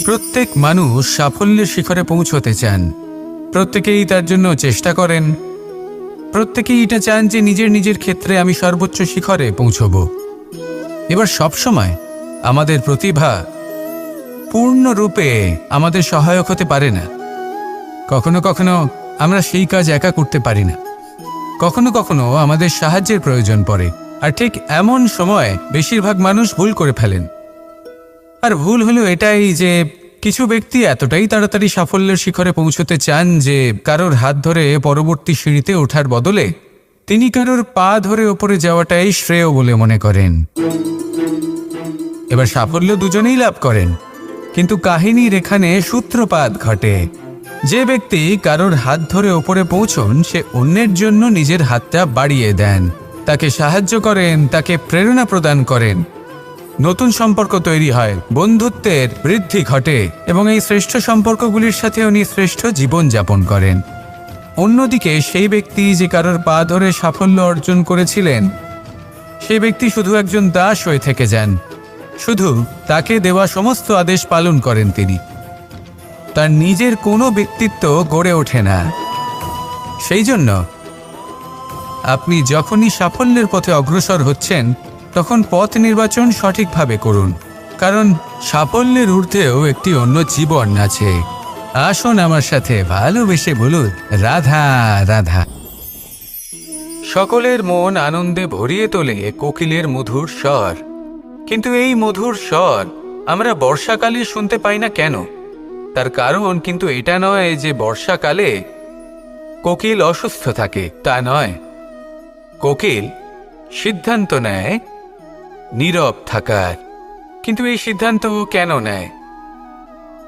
প্রত্যেক মানুষ সাফল্যের শিখরে পৌঁছতে চান। প্রত্যেকেই তার জন্য চেষ্টা করেন। প্রত্যেকেই এটা চান যে নিজের নিজের ক্ষেত্রে আমি সর্বোচ্চ শিখরে পৌঁছব। এবার সবসময় আমাদের প্রতিভা পূর্ণরূপে আমাদের সহায়ক হতে পারে না। কখনো কখনো আমরা সেই কাজ একা করতে পারি না। কখনো কখনো আমাদের সাহায্যের প্রয়োজন পড়ে। আর ঠিক এমন সময় বেশিরভাগ মানুষ ভুল করে ফেলেন। আর ভুল হলো এটাই যে কিছু ব্যক্তি এতটাই তাড়াতাড়ি সাফল্যের শিখরে পৌঁছতে চান যে কারোর হাত ধরে পরবর্তী সিঁড়িতে ওঠার বদলে তিনি কারোর পা ধরে ওপরে যাওয়াটাই শ্রেয় বলে মনে করেন। এবার সাফল্য দুজনেই লাভ করেন, কিন্তু কাহিনীর এখানে সূত্রপাত ঘটে। যে ব্যক্তি কারোর হাত ধরে ওপরে পৌঁছন সে অন্যের জন্য নিজের হাতটা বাড়িয়ে দেন, তাকে সাহায্য করেন, তাকে প্রেরণা প্রদান করেন। নতুন সম্পর্ক তৈরি হয়, বন্ধুত্বের বৃদ্ধি ঘটে এবং এই শ্রেষ্ঠ সম্পর্কগুলির সাথে উনি শ্রেষ্ঠ জীবন যাপন করেন। অন্যদিকে সেই ব্যক্তি যে কারোর পা ধরে সাফল্য অর্জন করেছিলেন সেই ব্যক্তি শুধু একজন দাস হয়ে থেকে যান। শুধু তাকে দেওয়া সমস্ত আদেশ পালন করেন তিনি। তার নিজের কোনো ব্যক্তিত্ব গড়ে ওঠে না। সেই জন্য আপনি যখনই সাফল্যের পথে অগ্রসর হচ্ছেন তখন পথ নির্বাচন সঠিকভাবে করুন, কারণ সাফল্যের ঊর্ধ্বেও একটি অন্য জীবন আছে। আসুন আমার সাথে ভালোবেসে বলুন রাধা রাধা। সকলের মন আনন্দে ভরিয়ে তোলে কোকিলের মধুর স্বর। কিন্তু এই মধুর স্বর আমরা বর্ষাকালে শুনতে পাই না কেন? তার কারণ কিন্তু এটা নয় যে বর্ষাকালে কোকিল অসুস্থ থাকে, তা নয়। কোকিল সিদ্ধান্ত নেয় নীরব থাকার। কিন্তু এই সিদ্ধান্ত কেন নেয়?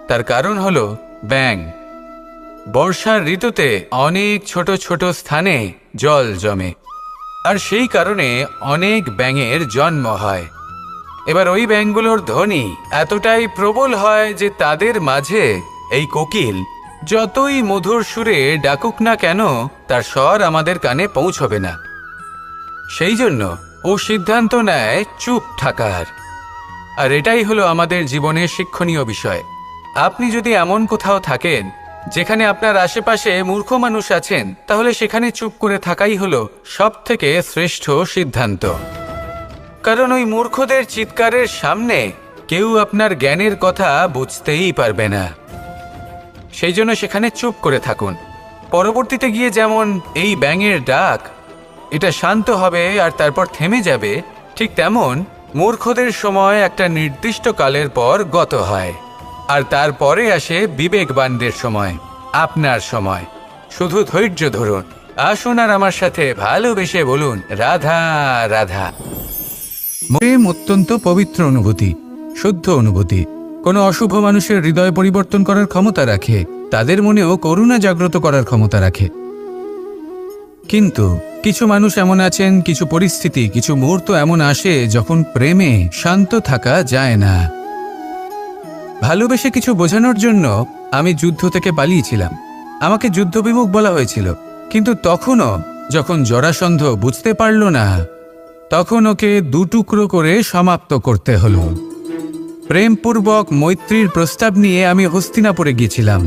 তার কারণ হলো ব্যাঙ। বর্ষার ঋতুতে অনেক ছোট ছোট স্থানে জল জমে, আর সেই কারণে অনেক ব্যাঙের জন্ম হয়। এবার ওই ব্যাঙগুলোর ধ্বনি এতটাই প্রবল হয় যে তাদের মাঝে এই কোকিল যতই মধুর সুরে ডাকুক না কেন তার স্বর আমাদের কানে পৌঁছবে না। সেই জন্য ও সিদ্ধান্ত নেয় চুপ থাকার। আর এটাই হলো আমাদের জীবনের শিক্ষণীয় বিষয়। আপনি যদি এমন কোথাও থাকেন যেখানে আপনার আশেপাশে মূর্খ মানুষ আছেন, তাহলে সেখানে চুপ করে থাকাই হলো সবথেকে শ্রেষ্ঠ সিদ্ধান্ত। কারণ ওই মূর্খদের চিৎকারের সামনে কেউ আপনার জ্ঞানের কথা বুঝতেই পারবে না। সেই জন্য সেখানে চুপ করে থাকুন। পরবর্তীতে গিয়ে যেমন এই ব্যাঙের ডাক এটা শান্ত হবে আর তারপর থেমে যাবে, ঠিক তেমন মূর্খদের সময় একটা নির্দিষ্ট কালের পর গত হয়। আর তারপরে আসে বিবেকবানদের সময়, আপনার সময়। শুধু ধৈর্য ধরুন। আসুন আর আমার সাথে ভালোবেসে বলুন রাধা রাধা। প্রেম অত্যন্ত পবিত্র অনুভূতি, শুদ্ধ অনুভূতি। কোনো অশুভ মানুষের হৃদয় পরিবর্তন করার ক্ষমতা রাখে, তাদের মনেও করুণা জাগ্রত করার ক্ষমতা রাখে। কিন্তু কিছু মানুষ এমন আছেন, কিছু পরিস্থিতি, কিছু মুহূর্ত এমন আসে যখন প্রেমে শান্ত থাকা যায় না। ভালোবেসে কিছু বোঝানোর জন্য আমি যুদ্ধ থেকে পালিয়েছিলাম। আমাকে যুদ্ধবিমুখ বলা হয়েছিল, কিন্তু তখনও যখন জরাসন্ধ বুঝতে পারল না তখন ওকে দুটুকরো করে সমাপ্ত করতে হলো। প্রেমপূর্বক মৈত্রীর প্রস্তাব নিয়ে আমি হস্তিনাপুরে গিয়েছিলাম,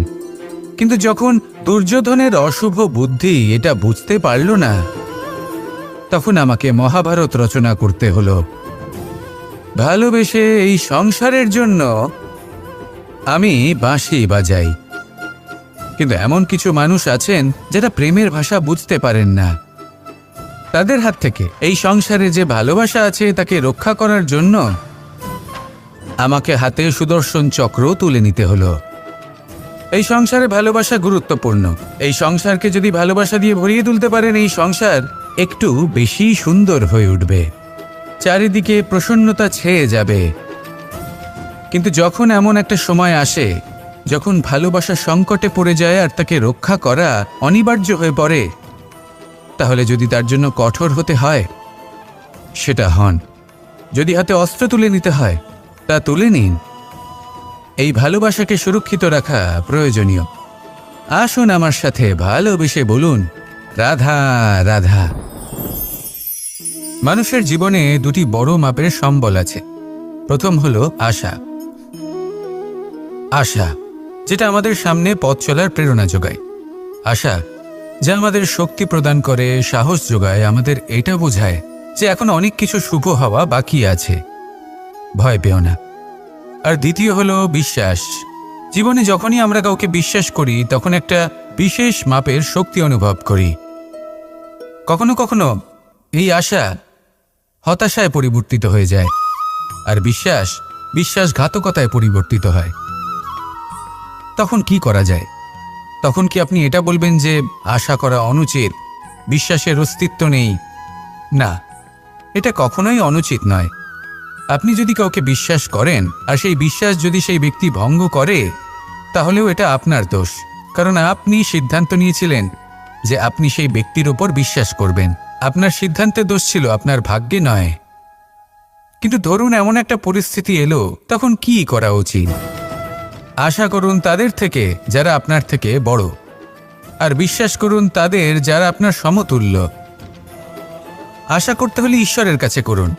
কিন্তু যখন দুর্যোধনের অশুভ বুদ্ধি এটা বুঝতে পারল না তখন আমাকে মহাভারত রচনা করতে হলো। ভালোবেসে এই সংসারের জন্য আমি বাঁশি বাজাই। কিন্তু এমন কিছু মানুষ আছেন যারা প্রেমের ভাষা বুঝতে পারেন না। তাদের হাত থেকে এই সংসারে যে ভালোবাসা আছে তাকে রক্ষা করার জন্য আমাকে হাতে সুদর্শন চক্র তুলে নিতে হলো। এই সংসারে ভালোবাসা গুরুত্বপূর্ণ। এই সংসারকে যদি ভালোবাসা দিয়ে ভরিয়ে তুলতে পারেন, এই সংসার একটু বেশি সুন্দর হয়ে উঠবে, চারিদিকে প্রসন্নতা ছেয়ে যাবে। কিন্তু যখন এমন একটা সময় আসে যখন ভালোবাসা সংকটে পড়ে যায় আর তাকে রক্ষা করা অনিবার্য হয়ে পড়ে, তাহলে যদি তার জন্য কঠোর হতে হয় সেটা হন। যদি হাতে অস্ত্র তুলে নিতে হয় তা তুলে নিন। এই ভালোবাসাকে সুরক্ষিত রাখা প্রয়োজনীয়। আসুন আমার সাথে ভালোবেসে বলুন রাধা রাধা। মানুষের জীবনে দুটি বড় মাপের সম্বল আছে। প্রথম হলো আশা। আশা, যেটা আমাদের সামনে পথ চলার প্রেরণা যোগায়। আশা যা আমাদের শক্তি প্রদান করে, সাহস যোগায়, আমাদের এটা বোঝায় যে এখন অনেক কিছু শুভ হওয়া বাকি আছে, ভয় পেও না। আর দ্বিতীয় হলো বিশ্বাস। জীবনে যখনই আমরা কাউকে বিশ্বাস করি তখন একটা বিশেষ মাপের শক্তি অনুভব করি। কখনো কখনো এই আশা হতাশায় পরিবর্তিত হয়ে যায়, আর বিশ্বাসঘাতকতায় পরিবর্তিত হয়। তখন কি করা যায়? তখন কি আপনি এটা বলবেন যে আশা করা অনুচিত, বিশ্বাসের অস্তিত্ব নেই? না, এটা কখনোই অনুচিত নয়। আপনি যদি কাউকে বিশ্বাস করেন আর সেই বিশ্বাস যদি সেই ব্যক্তি ভঙ্গ করে, তাহলেও এটা আপনার দোষ, কারণ আপনি সিদ্ধান্ত নিয়েছিলেন যে আপনি সেই ব্যক্তির ওপর বিশ্বাস করবেন। আপনার সিদ্ধান্তের দোষ ছিল, আপনার ভাগ্যে নয়। কিন্তু ধরুন এমন একটা পরিস্থিতি এলো, তখন কি করা উচিত? আশা করুন তাদের থেকে যারা আপনার থেকে বড়, আর বিশ্বাস করুন তাদের যারা আপনার সমতুল্য। আশা করতে হলে ঈশ্বরের কাছে করুন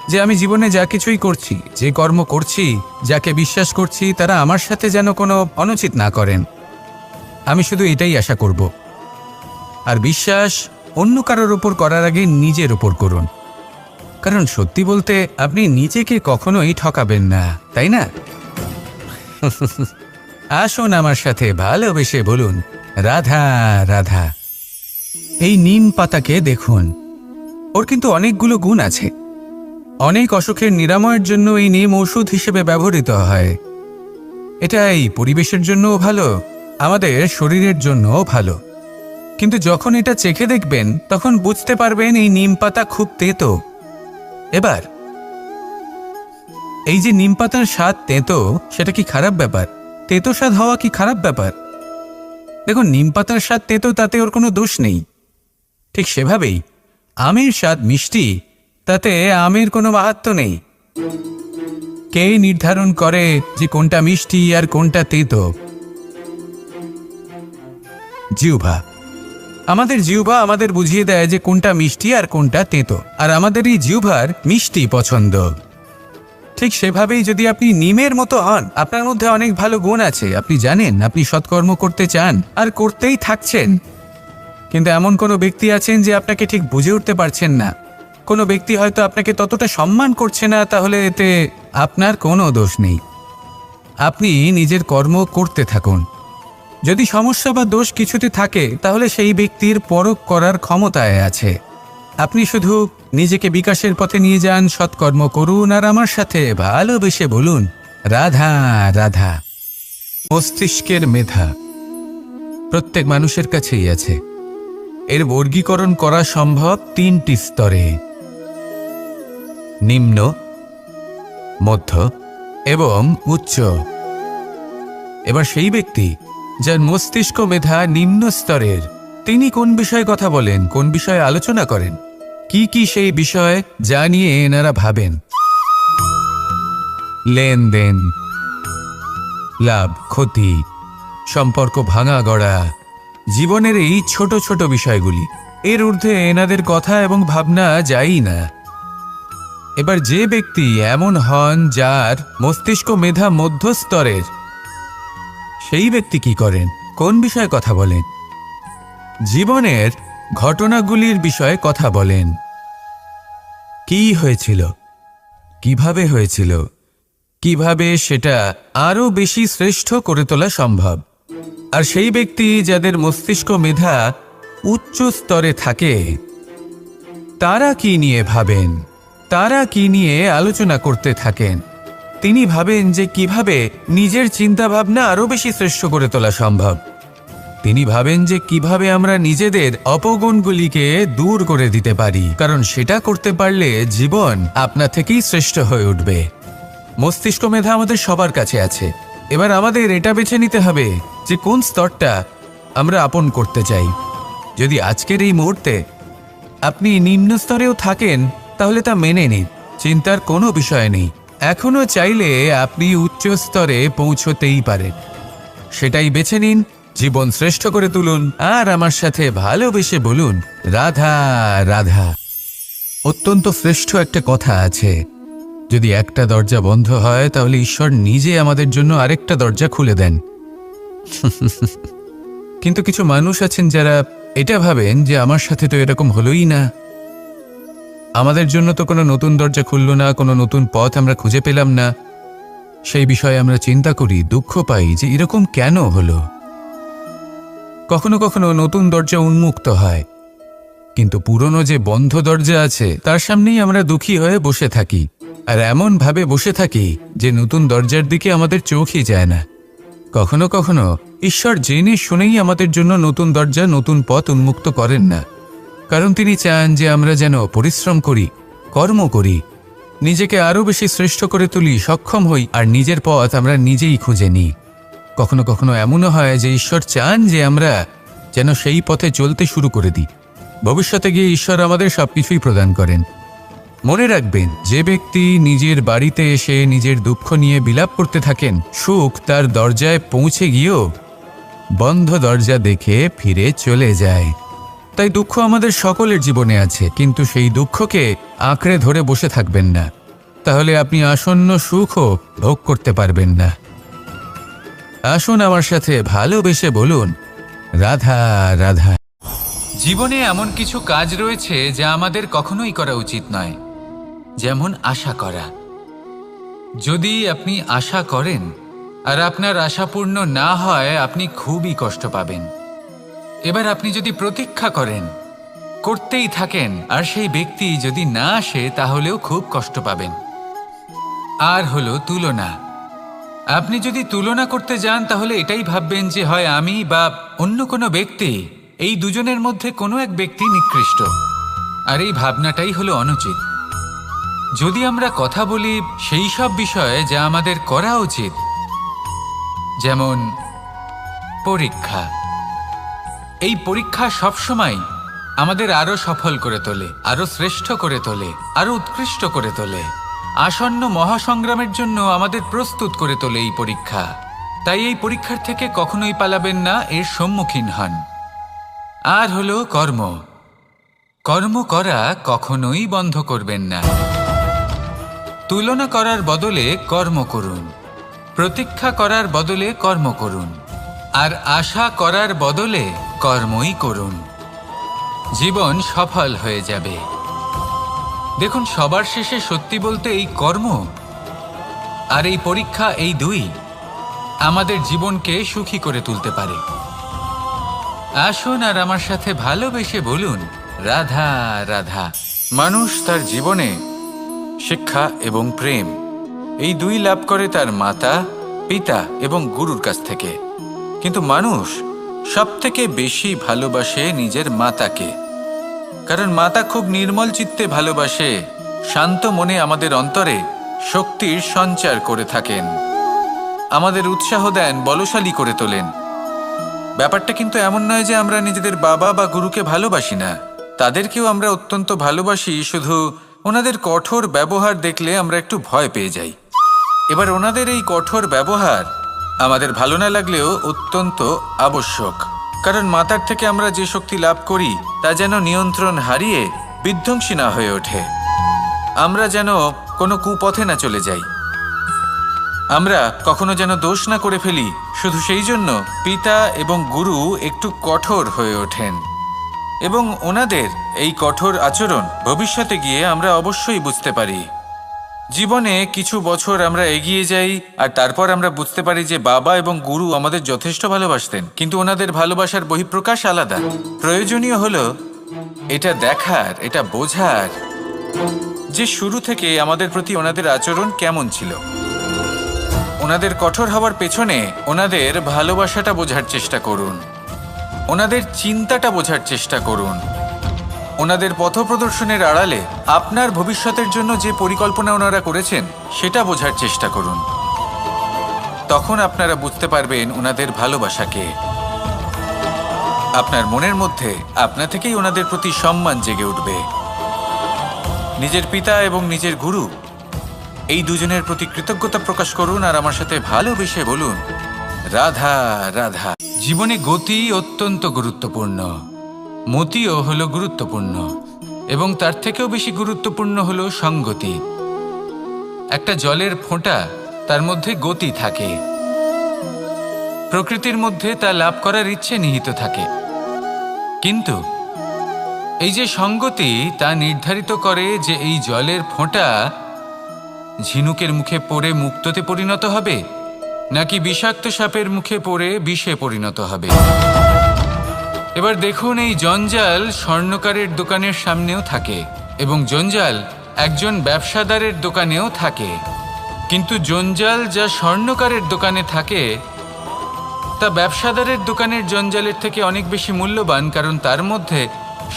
যে আমি জীবনে যা কিছুই করছি, যে কর্ম করছি, যাকে বিশ্বাস করছি, তারা আমার সাথে যেন কোনো অনুচিত না করেন। আমি শুধু এটাই আশা করব। আর বিশ্বাস অন্য কারোর ওপর করার আগে নিজের ওপর করুন, কারণ সত্যি বলতে আপনি নিজেকে কখনোই ঠকাবেন না, তাই না? আসুন আমার সাথে ভালোবেসে বলুন, রাধা রাধা। এই নিম পাতাকে দেখুন, ওর কিন্তু অনেকগুলো গুণ আছে। অনেক অসুখের নিরাময়ের জন্য এই নিম ওষুধ হিসেবে ব্যবহৃত হয়। এটা এই পরিবেশের জন্যও ভালো, আমাদের শরীরের জন্যও ভালো। কিন্তু যখন এটা চেখে দেখবেন তখন বুঝতে পারবেন এই নিম পাতা খুব তেতো। এবার এই যে নিম পাতার স্বাদ তেতো, সেটা কি খারাপ ব্যাপার? তেতো স্বাদ হওয়া কি খারাপ ব্যাপার? দেখুন, নিম পাতার স্বাদ তেতো, তাতে ওর কোনো দোষ নেই। ঠিক সেভাবেই আমের স্বাদ মিষ্টি, তাতে আমের কোনো মাহাত্ম্য নেই। কে নির্ধারণ করে যে কোনটা মিষ্টি আর কোনটা তেতো? জিহ্বা। আমাদের জিহ্বা আমাদের বুঝিয়ে দেয় যে কোনটা মিষ্টি আর কোনটা তেতো, আর আমাদের এই জিহ্বার মিষ্টি পছন্দ। ঠিক সেভাবেই যদি আপনি নিমের মতো হন, আপনার মধ্যে অনেক ভালো গুণ আছে, আপনি জানেন, আপনি সৎকর্ম করতে চান আর করতেই থাকছেন, কিন্তু এমন কোনো ব্যক্তি আছেন যে আপনাকে ঠিক বুঝে উঠতে পারছেন না, কোনো ব্যক্তি হয়তো আপনাকে ততটা সম্মান করছে না, তাহলে এতে আপনার কোনো দোষ নেই। আপনি নিজের কর্ম করতে থাকুন। যদি সমস্যা বা দোষ কিছুতে থাকে, তাহলে সেই ব্যক্তির পরখ করার ক্ষমতায় আছে। আপনি শুধু নিজেকে বিকাশের পথে নিয়ে যান, সৎকর্ম করুন, আর আমার সাথে ভালোবেসে বলুন, রাধা রাধা। মস্তিষ্কের মেধা প্রত্যেক মানুষের কাছেই আছে। এর বর্গীকরণ করা সম্ভব তিনটি স্তরে: নিম্ন, মধ্য এবং উচ্চ। এবার সেই ব্যক্তি যার মস্তিষ্ক মেধা নিম্ন স্তরের, তিনি কোন বিষয়ে কথা বলেন, কোন বিষয়ে আলোচনা করেন, কি কি সেই বিষয় যা নিয়ে এনারা ভাবেন? লেনদেন, লাভ ক্ষতি, সম্পর্ক ভাঙা গড়া, জীবনের এই ছোট ছোট বিষয়গুলি। এর ঊর্ধ্বে এনাদের কথা এবং ভাবনা যায়ই না। এবার যে ব্যক্তি এমন হন যার মস্তিষ্ক মেধা মধ্যস্তরের, সেই ব্যক্তি কি করেন, কোন বিষয়ে কথা বলেন? জীবনের ঘটনাগুলির বিষয়ে কথা বলেন। কি হয়েছিল, কিভাবে হয়েছিল, কিভাবে সেটা আরো বেশি শ্রেষ্ঠ করে তোলা সম্ভব। আর সেই ব্যক্তি যাদের মস্তিষ্ক মেধা উচ্চ স্তরে থাকে, তারা কি নিয়ে ভাবেন, তারা কি নিয়ে আলোচনা করতে থাকেন? তিনি ভাবেন যে কিভাবে নিজের চিন্তাভাবনা আরো বেশি শ্রেষ্ঠ করে তোলা সম্ভব। তিনি ভাবেন যে কিভাবে আমরা নিজেদের অপগুণগুলিকে দূর করে দিতে পারি, কারণ সেটা করতে পারলে জীবন আপনা থেকেই শ্রেষ্ঠ হয়ে উঠবে। মস্তিষ্ক মেধা আমাদের সবার কাছে আছে। এবার আমাদের এটা বেছে নিতে হবে যে কোন স্তরটা আমরা আপন করতে চাই। যদি আজকের এই মুহূর্তে আপনি নিম্ন স্তরেও থাকেন, তাহলে তা মেনে নিন, চিন্তার কোনো বিষয় নেই। এখনো চাইলে আপনি উচ্চ স্তরে পৌঁছতেই পারেন। সেটাই বেছে নিন, জীবন শ্রেষ্ঠ করে তুলুন, আর আমার সাথে ভালোবেসে বলুন, রাধা রাধা। অত্যন্ত শ্রেষ্ঠ একটা কথা আছে, যদি একটা দরজা বন্ধ হয় তাহলে ঈশ্বর নিজে আমাদের জন্য আরেকটা দরজা খুলে দেন। কিন্তু কিছু মানুষ আছেন যারা এটা ভাবেন যে আমার সাথে তো এরকম হলোই না, আমাদের জন্য তো কোনো নতুন দরজা খুলল না, কোনো নতুন পথ আমরা খুঁজে পেলাম না। সেই বিষয়ে আমরা চিন্তা করি, দুঃখ পাই যে এরকম কেন হলো। কখনো কখনো নতুন দরজা উন্মুক্ত হয়, কিন্তু পুরনো যে বন্ধ দরজা আছে তার সামনেই আমরা দুঃখী হয়ে বসে থাকি, আর এমন ভাবে বসে থাকি যে নতুন দরজার দিকে আমাদের চোখই যায় না। কখনো কখনো ঈশ্বর জেনে শুনেই আমাদের জন্য নতুন দরজা, নতুন পথ উন্মুক্ত করেন না, কারণ তিনি চান যে আমরা যেন পরিশ্রম করি, কর্ম করি, নিজেকে আরও বেশি শ্রেষ্ঠ করে তুলি, সক্ষম হই, আর নিজের পথ আমরা নিজেই খুঁজে নিই। কখনো কখনো এমনও হয় যে ঈশ্বর চান যে আমরা যেন সেই পথে চলতে শুরু করে দিই। ভবিষ্যতে গিয়ে ঈশ্বর আমাদের সবকিছুই প্রদান করেন। মনে রাখবেন, যে ব্যক্তি নিজের বাড়িতে এসে নিজের দুঃখ নিয়ে বিলাপ করতে থাকেন, সুখ তার দরজায় পৌঁছে গিয়েও বন্ধ দরজা দেখে ফিরে চলে যায়। তাই দুঃখ আমাদের সকলের জীবনে আছে, কিন্তু সেই দুঃখকে আঁকড়ে ধরে বসে থাকবেন না, তাহলে আপনি আসন্ন সুখও ভোগ করতে পারবেন না। আসুন আমার সাথে ভালোবেসে বলুন, রাধা রাধা। জীবনে এমন কিছু কাজ রয়েছে যা আমাদের কখনোই করা উচিত নয়, যেমন আশা করা। যদি আপনি আশা করেন আর আপনার আশা পূর্ণ না হয়, আপনি খুবই কষ্ট পাবেন। এবার আপনি যদি প্রতীক্ষা করেন, করতেই থাকেন, আর সেই ব্যক্তি যদি না আসে, তাহলেও খুব কষ্ট পাবেন। আর হলো তুলনা। আপনি যদি তুলনা করতে যান তাহলে এটাই ভাববেন যে হয় আমি বা অন্য কোনো ব্যক্তি, এই দুজনের মধ্যে কোনো এক ব্যক্তি নিকৃষ্ট, আর এই ভাবনাটাই হলো অনুচিত। যদি আমরা কথা বলি সেই সব বিষয়ে যা আমাদের করা উচিত, যেমন পরীক্ষা। এই পরীক্ষা সবসময় আমাদের আরো সফল করে তোলে, আরো শ্রেষ্ঠ করে তোলে, আরো উৎকৃষ্ট করে তোলে। আসন্ন মহাসংগ্রামের জন্য আমাদের প্রস্তুত করে তোলে এই পরীক্ষা। তাই এই পরীক্ষার থেকে কখনোই পালাবেন না, এর সম্মুখীন হন। আর হলো কর্ম। কর্ম করা কখনোই বন্ধ করবেন না। তুলনা করার বদলে কর্ম করুন, প্রতীক্ষা করার বদলে কর্ম করুন, আর আশা করার বদলে কর্মই করুন। জীবন সফল হয়ে যাবে। দেখুন, সবার শেষে সত্যি বলতে এই কর্ম আর এই পরীক্ষা, এই দুই আমাদের জীবনকে সুখী করে তুলতে পারে। আসুন আর আমার সাথে ভালোবেসে বলুন, রাধা রাধা। মানুষ তার জীবনে শিক্ষা এবং প্রেম, এই দুই লাভ করে তার মাতা, পিতা এবং গুরুর কাছ থেকে। কিন্তু মানুষ সবথেকে বেশি ভালোবাসে নিজের মাতাকে, কারণ মাতা খুব নির্মল চিত্তে ভালোবাসে, শান্ত মনে আমাদের অন্তরে শক্তির সঞ্চার করে থাকেন, আমাদের উৎসাহ দেন, বলশালী করে তোলেন। ব্যাপারটা কিন্তু এমন নয় যে আমরা নিজেদের বাবা বা গুরুকে ভালোবাসি না, তাদেরকেও আমরা অত্যন্ত ভালোবাসি, শুধু ওনাদের কঠোর ব্যবহার দেখলে আমরা একটু ভয় পেয়ে যাই। এবার ওনাদের এই কঠোর ব্যবহার আমাদের ভালো না লাগলেও অত্যন্ত আবশ্যক, কারণ মাতার থেকে আমরা যে শক্তি লাভ করি তা যেন নিয়ন্ত্রণ হারিয়ে বিধ্বংসী না হয়ে ওঠে, আমরা যেন কোনো কুপথে না চলে যাই, আমরা কখনো যেন দোষ না করে ফেলি। শুধু সেই জন্য পিতা এবং গুরু একটু কঠোর হয়ে ওঠেন, এবং ওনাদের এই কঠোর আচরণ ভবিষ্যতে গিয়ে আমরা অবশ্যই বুঝতে পারি। জীবনে কিছু বছর আমরা এগিয়ে যাই আর তারপর আমরা বুঝতে পারি যে বাবা এবং গুরু আমাদের যথেষ্ট ভালোবাসতেন, কিন্তু ওনাদের ভালোবাসার বহিঃপ্রকাশ আলাদা। প্রয়োজনীয় হলো এটা দেখার, এটা বোঝার যে শুরু থেকে আমাদের প্রতি ওনাদের আচরণ কেমন ছিল। ওনাদের কঠোর হওয়ার পেছনে ওনাদের ভালোবাসাটা বোঝার চেষ্টা করুন, ওনাদের চিন্তাটা বোঝার চেষ্টা করুন, ওনাদের পথপ্রদর্শনের আড়ালে আপনার ভবিষ্যতের জন্য যে পরিকল্পনা ওনারা করেছেন সেটা বোঝার চেষ্টা করুন। তখন আপনারা বুঝতে পারবেন ওনাদের ভালোবাসাকে। আপনার মনের মধ্যে আপনা থেকেই ওনাদের প্রতি সম্মান জেগে উঠবে। নিজের পিতা এবং নিজের গুরু, এই দুজনের প্রতি কৃতজ্ঞতা প্রকাশ করুন আর আমার সাথে ভালোবেসে বলুন, রাধা রাধা। জীবনে গতি অত্যন্ত গুরুত্বপূর্ণ, মতিও হলো গুরুত্বপূর্ণ, এবং তার থেকেও বেশি গুরুত্বপূর্ণ হলো সঙ্গতি। একটা জলের ফোঁটা, তার মধ্যে গতি থাকে। প্রকৃতির মধ্যে তা লাভ করার ইচ্ছে নিহিত থাকে। কিন্তু এই যে সঙ্গতি, তা নির্ধারিত করে যে এই জলের ফোঁটা ঝিনুকের মুখে পড়ে মুক্তোতে পরিণত হবে, নাকি বিষাক্ত সাপের মুখে পড়ে বিষে পরিণত হবে। এবার দেখুন, এই জঞ্জাল স্বর্ণকারের দোকানের সামনেও থাকে এবং জঞ্জাল একজন ব্যবসাদারের দোকানেও থাকে। কিন্তু জঞ্জাল যা স্বর্ণকারের দোকানে থাকে তা ব্যবসাদারের দোকানের জঞ্জালের থেকে অনেক বেশি মূল্যবান, কারণ তার মধ্যে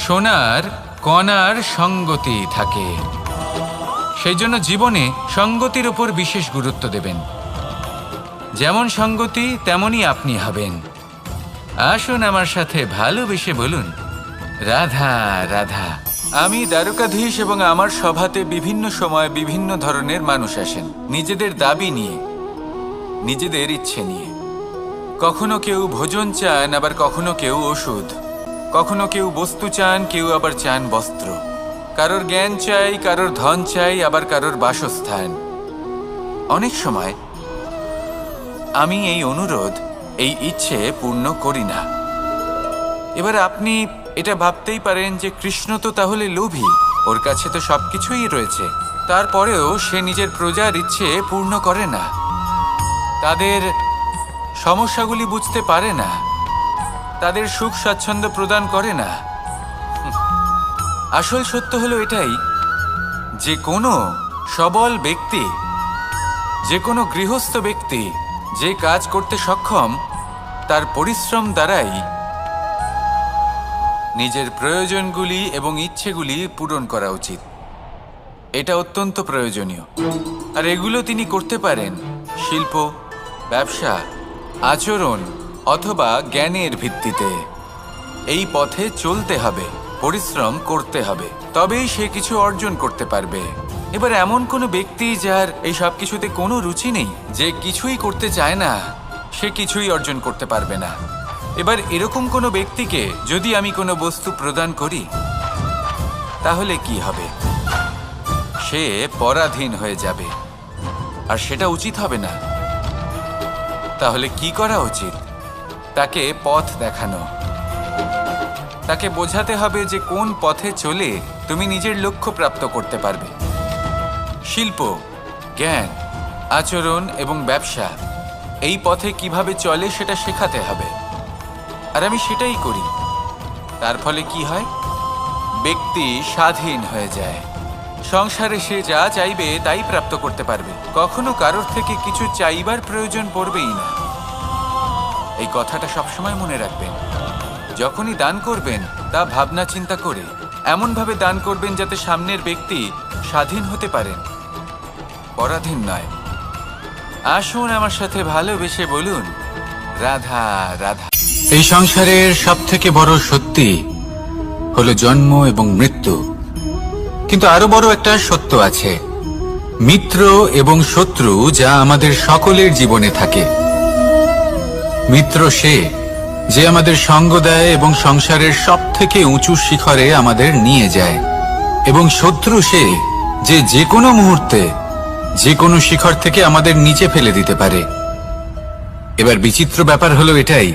সোনার কণার সঙ্গতি থাকে। সেই জন্য জীবনে সঙ্গতির উপর বিশেষ গুরুত্ব দেবেন। যেমন সঙ্গতি তেমনই আপনি হবেন। আসুন আমার সাথে ভালোবেসে বলুন, রাধা রাধা। আমি দ্বারকাধীশ এবং আমার সভাতে বিভিন্ন সময় বিভিন্ন ধরনের মানুষ আসেন, নিজেদের দাবি নিয়ে, নিজেদের ইচ্ছে নিয়ে। কখনো কেউ ভোজন চান, আবার কখনো কেউ ওষুধ, কখনো কেউ বস্তু চান, কেউ আবার চান বস্ত্র। কারোর জ্ঞান চাই, কারোর ধন চাই, আবার কারোর বাসস্থান। অনেক সময় আমি এই অনুরোধ, এই ইচ্ছে পূর্ণ করি না। এবার আপনি এটা ভাবতেই পারেন যে কৃষ্ণ তো তাহলে লোভী, ওর কাছে তো সবকিছুই রয়েছে, তারপরেও সে নিজের প্রজার ইচ্ছে পূর্ণ করে না, তাদের সমস্যাগুলি বুঝতে পারে না, তাদের সুখ স্বাচ্ছন্দ্য প্রদান করে না। আসল সত্য হলো এটাই যে কোনো সবল ব্যক্তি, যে কোনো গৃহস্থ ব্যক্তি যে কাজ করতে সক্ষম, তার পরিশ্রম দ্বারাই নিজের প্রয়োজনগুলি এবং ইচ্ছেগুলি পূরণ করা উচিত। এটা অত্যন্ত প্রয়োজনীয়। আর এগুলো তিনি করতে পারেন শিল্প, ব্যবসা, আচরণ অথবা জ্ঞানের ভিত্তিতে। এই পথে চলতে হবে, পরিশ্রম করতে হবে, তবেই সে কিছু অর্জন করতে পারবে। এবার এমন কোনো ব্যক্তি যার এই সব কিছুতে কোনো রুচি নেই, যে কিছুই করতে চায় না, সে কিছুই অর্জন করতে পারবে না। এবার এরকম কোনো ব্যক্তিকে যদি আমি কোনো বস্তু প্রদান করি, তাহলে কি হবে? সে পরাধীন হয়ে যাবে, আর সেটা উচিত হবে না। তাহলে কি করা উচিত? তাকে পথ দেখানো, তাকে বোঝাতে হবে যে কোন পথে চলে তুমি নিজের লক্ষ্য প্রাপ্ত করতে পারবে। শিল্প, জ্ঞান, আচরণ এবং ব্যবসা, এই পথে কিভাবে চলে সেটা শেখাতে হবে। আর আমি সেটাই করি। তার ফলে কি হয়? ব্যক্তি স্বাধীন হয়ে যায়। সংসারে সে যা চাইবে তাই প্রাপ্ত করতে পারবে, কখনো কারোর থেকে কিছু চাইবার প্রয়োজন পড়বেই না। এই কথাটা সবসময় মনে রাখবেন। যখনই দান করবেন তা ভাবনা চিন্তা করে এমনভাবে দান করবেন যাতে সামনের ব্যক্তি স্বাধীন হতে পারেন, পরাধীন নয়। আসুন আমার সাথে ভালোবেসে বলুন, রাধা রাধা। এই সংসারের সব থেকে বড় সত্যি হলো জন্ম এবং মৃত্যু। কিন্তু আরো বড় একটা সত্য আছে, মিত্র এবং শত্রু, যা আমাদের সকলের জীবনে থাকে। মিত্র সে যে আমাদের সঙ্গ দেয় এবং সংসারের সব থেকে উঁচু শিখরে আমাদের নিয়ে যায়, এবং শত্রু সে যে যে কোনো মুহূর্তে যে কোনো শিখর থেকে আমাদের নিচে ফেলে দিতে পারে। এবার বিচিত্র ব্যাপার হলো এটাই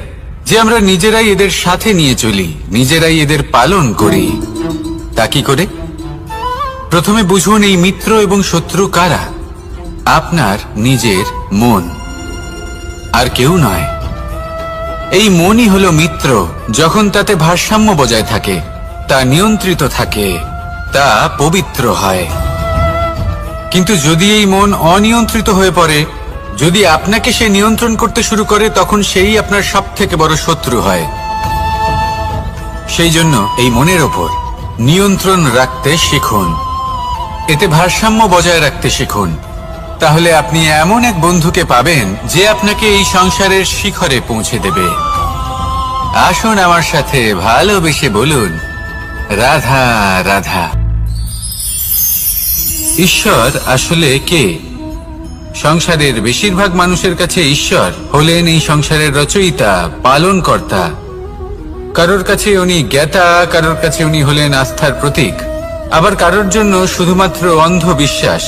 যে আমরা নিজেরাই এদের সাথে নিয়ে চলি, নিজেরাই এদের পালন করি। তা কি করে? প্রথমে বুঝুন এই মিত্র এবং শত্রু কারা। আপনার নিজের মন, আর কেউ নয়। এই মনই হলো মিত্র যখন তাতে ভারসাম্য বজায় থাকে, তা নিয়ন্ত্রিত থাকে, তা পবিত্র হয়। কিন্তু যদি এই মন অনিয়ন্ত্রিত হয়ে পড়ে, যদি আপনাকে সে নিয়ন্ত্রণ করতে শুরু করে, তখন সেই আপনার সব থেকে বড় শত্রু হয়। সেই জন্য এই মনের ওপর নিয়ন্ত্রণ রাখতে শিখুন, এতে ভারসাম্য বজায় রাখতে শিখুন। তাহলে আপনি এমন এক বন্ধুকে পাবেন যে আপনাকে এই সংসারের শিখরে পৌঁছে দেবে। আসুন আমার সাথে ভালোবেসে বলুন, রাধা রাধা। ঈশ্বর আসলে কে? সংসারের বেশিরভাগ মানুষের কাছে ঈশ্বর হলেন এই সংসারের রচয়িতা, পালনকর্তা। কারোর কাছে উনি জ্ঞাতা, কারোর কাছে উনি হলেন আস্থার প্রতীক, আবার কারোর জন্য শুধুমাত্র অন্ধ বিশ্বাস।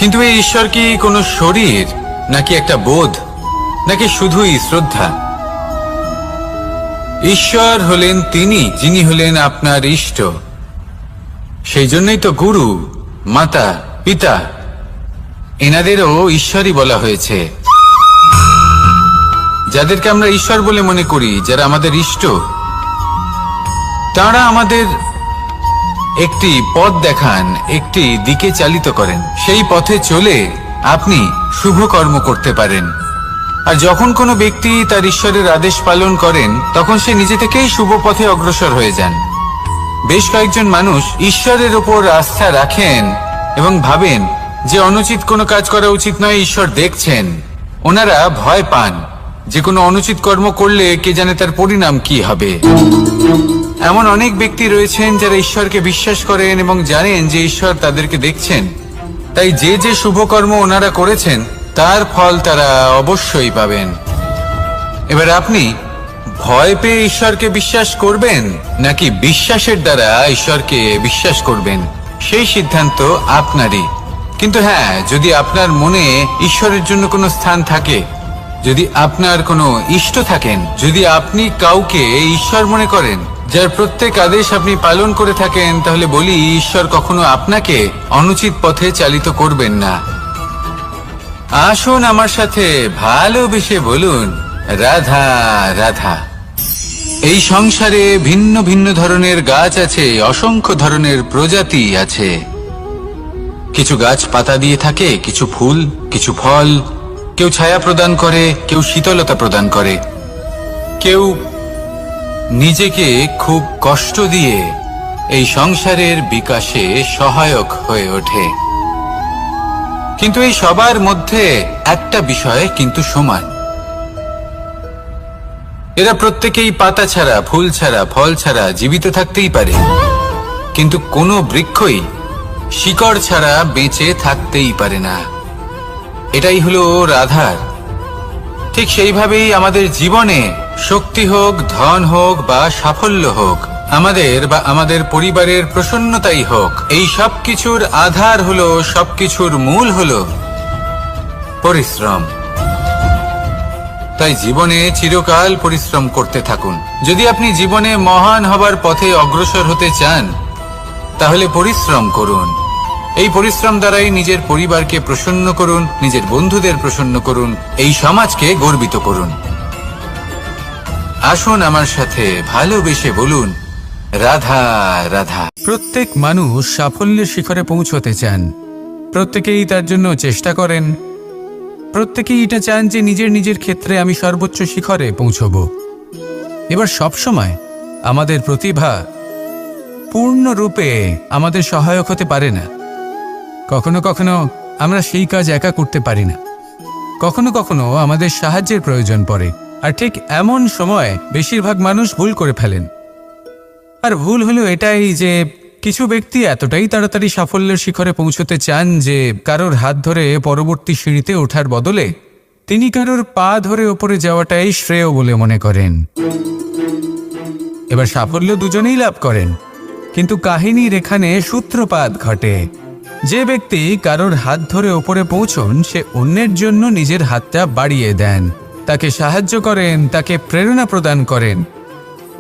কিন্তু এই ঈশ্বর কি কোনো শরীর, নাকি একটা বোধ, নাকি শুধুই শ্রদ্ধা? ঈশ্বর হলেন তিনি যিনি হলেন আপনার ইষ্ট। সেই জন্যই তো গুরু, মাতা, পিতা এনাদেরও ঈশ্বরই বলা হয়েছে। যাদেরকে আমরা ঈশ্বর বলে মনে করি, যারা আমাদের ইষ্ট, তারা আমাদের একটি পথ দেখান, একটি দিকে চালিত করেন। সেই পথে চলে আপনি শুভ কর্ম করতে পারেন। আর যখন কোনো ব্যক্তি তার ঈশ্বরের আদেশ পালন করেন, তখন সে নিজে থেকেই শুভ পথে অগ্রসর হয়ে যান। বেশ কয়েকজন মানুষ ঈশ্বরের ওপর আস্থা রাখেন এবং ভাবেন যে অনুচিত কোনো কাজ করা উচিত নয়, ঈশ্বর দেখছেন। ওনারা ভয় পান যে কোনো অনুচিত কর্ম করলে কে জানে তার পরিণাম কি হবে। এমন অনেক ব্যক্তি রয়েছেন যারা ঈশ্বরকে বিশ্বাস করেন এবং জানেন যে ঈশ্বর তাদেরকে দেখছেন। তাই যে যে শুভ কর্ম ওনারা করেছেন তার ফল তারা অবশ্যই পাবেন। এবার আপনি ভয় পেয়ে ঈশ্বরকে বিশ্বাস করবেন, নাকি বিশ্বাসের দ্বারা ঈশ্বরকে বিশ্বাস করবেন, সেই সিদ্ধান্ত আপনারই। কিন্তু হ্যাঁ, যদি আপনার মনে ঈশ্বরের জন্য কোনো স্থান থাকে, যদি আপনার কোনো ইষ্ট থাকেন, যদি আপনি কাউকে ঈশ্বর মনে করেন, যার প্রত্যেক আদেশ আপনি পালন করে থাকেন, তাহলে বলি ঈশ্বর কখনো আপনাকে অনুচিত পথে চালিত করবেন না। আসুন আমার সাথে ভালোবেসে বলুন, রাধা রাধা। এই সংসারে ভিন্ন ভিন্ন ধরনের গাছ আছে, অসংখ্য ধরনের প্রজাতি আছে। কিছু গাছ পাতা দিয়ে থাকে, কিছু ফুল, কিছু ফল। কেউ ছায়া প্রদান করে, কেউ শীতলতা প্রদান করে, কেউ নিজেকে খুব কষ্ট দিয়ে এই সংসারের বিকাশে সহায়ক হয়ে ওঠে। কিন্তু এই সবার মধ্যে একটা বিষয় কিন্তু সমান। এরা প্রত্যেকেই পাতা ছাড়া, ফুল ছাড়া, ফল ছাড়া জীবিত থাকতেই পারে, কিন্তু কোনো বৃক্ষই শিকড় ছাড়া বেঁচে থাকতেই পারে না। এটাই হলো রাধার। ঠিক সেইভাবেই আমাদের জীবনে শক্তি হোক, ধন হোক বা সাফল্য হোক, আমাদের বা আমাদের পরিবারের প্রসন্নতাই হোক, এই সব কিছুর আধার হলো, সবকিছুর মূল হলো পরিশ্রম। তাই জীবনে চিরকাল পরিশ্রম করতে থাকুন। যদি আপনি জীবনে মহান হবার পথে অগ্রসর হতে চান, তাহলে পরিশ্রম করুন। এই পরিশ্রম দ্বারাই নিজের পরিবারকে প্রসন্ন করুন, নিজের বন্ধুদের প্রসন্ন করুন, এই সমাজকে গর্বিত করুন। আসুন আমার সাথে ভালোবেসে বলুন, রাধা রাধা। প্রত্যেক মানুষ সাফল্যের শিখরে পৌঁছতে চান, প্রত্যেকেই তার জন্য চেষ্টা করেন। প্রত্যেকেই এটা চান যে নিজের নিজের ক্ষেত্রে আমি সর্বোচ্চ শিখরে পৌঁছব। এবার সবসময় আমাদের প্রতিভা পূর্ণরূপে আমাদের সহায়ক হতে পারে না। কখনো কখনো আমরা সেই কাজ একা করতে পারি না, কখনো কখনো আমাদের সাহায্যের প্রয়োজন পড়ে। আর ঠিক এমন সময় বেশিরভাগ মানুষ ভুল করে ফেলেন। আর ভুল হলো এটাই যে কিছু ব্যক্তি এতটাই তাড়াতাড়ি সাফল্যের শিখরে পৌঁছতে চান যে কারোর হাত ধরে পরবর্তী সিঁড়িতে ওঠার বদলে তিনি কারোর পা ধরে ওপরে যাওয়াটাই শ্রেয় বলে মনে করেন। এবার সাফল্য দুজনেই লাভ করেন, কিন্তু কাহিনীর এখানে সূত্রপাত ঘটে। যে ব্যক্তি কারোর হাত ধরে ওপরে পৌঁছন, সে অন্যের জন্য নিজের হাতটা বাড়িয়ে দেন, তাকে সাহায্য করেন, তাকে প্রেরণা প্রদান করেন।